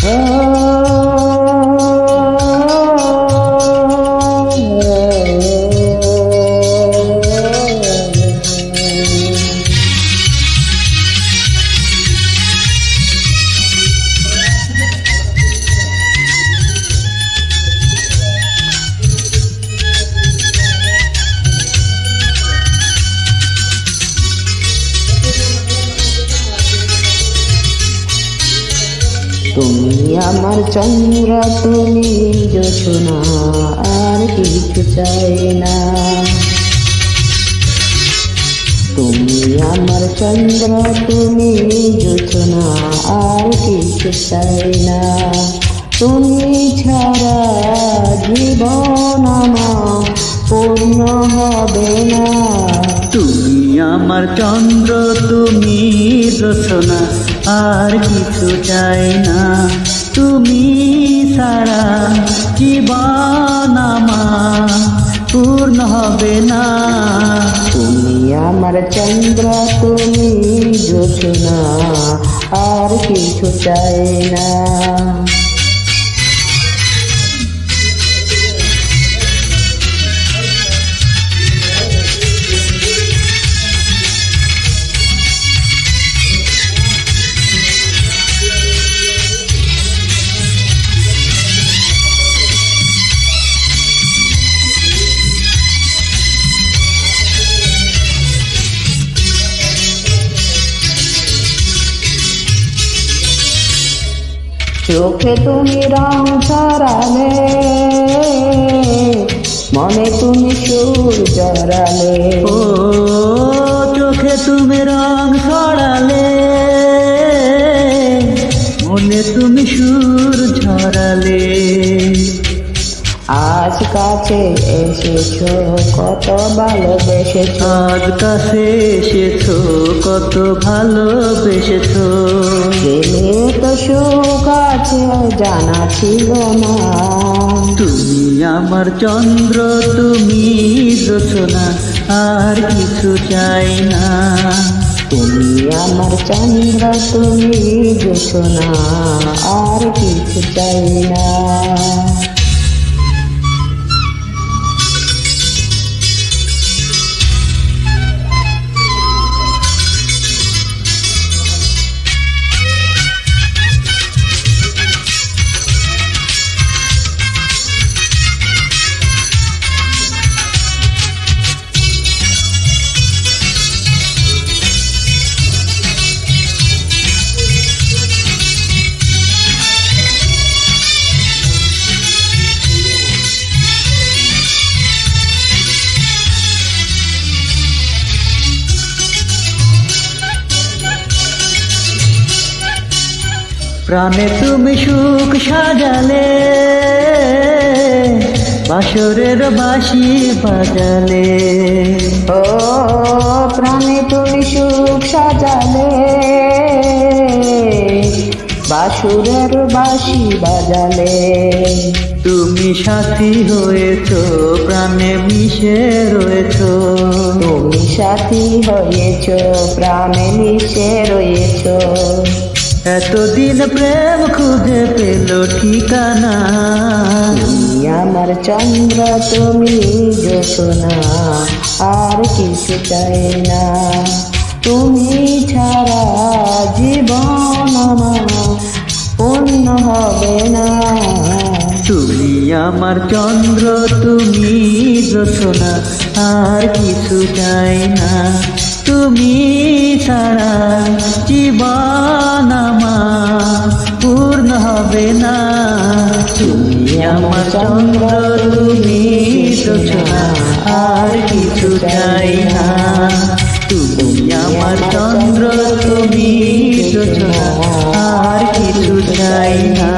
তুমি আমার চন্দ্র, তুমি জোছনা, আর কিছু চাই না। তুমি আমার চন্দ্র, তুমি জোছনা, আর কিছু চাই না। তুমি ছাড়া জীবন আমার পূর্ণ হবে না। তুমি আমার চন্দ্র, তুমি জোছনা, আর কিছু চাই না। তুমি ছাড়া জীবন আমার পূর্ণ হবে না। তুমি আমার চন্দ্র, তুমি জোছনা, আর কিছু চাই না। চোখে তুমি রং ছড়ালে, মনে তুমি সুর জড়ালে। ও চোখে তুমি রং ছড়ালে, মনে তুমি সুর ঝরালে। আজ কাছে এসেছো, কত ভালোবেসেছো। আজ কাছে এসেছো, কত ভালোবেসেছো। গেলে তো সুখ আছে জানা ছিল না। তুমি আমার চন্দ্র, তুমি জোছনা, আর কিছু চাই না। তুমি আমার চন্দ্র, তুমি জোছনা, আর কিছু চাই না। প্রাণে তুমি সুখ সাজালে, বাসরের বাঁশি বাজালে। ও প্রাণে তুমি সুখ সাজালে, বাসুরের বাঁশি বাজালে। তুমি সাথী হয়েছো, প্রাণে মিশে রয়েছো। তুমি সাথী হয়েছো, প্রাণে মিশে রয়েছো। এতদিন প্রেম খুঁজে পেল ঠিকানা। তুমি আমার চন্দ্র, তুমি জোছনা, আর কিছু চাই না। তুমি ছাড়া জীবন আমার পূর্ণ হবে না। তুমি আমার চন্দ্র, তুমি জোছনা, আর কিছু চাই না। তুমি ছাড়া জীবন আমার পূর্ণ হবে না। তুমি আমার চন্দ্র, তুমি জোছনা, আর কিছু চাই না। তুমি আমার চন্দ্র, তুমি জোছনা, আর কিছু চাই না।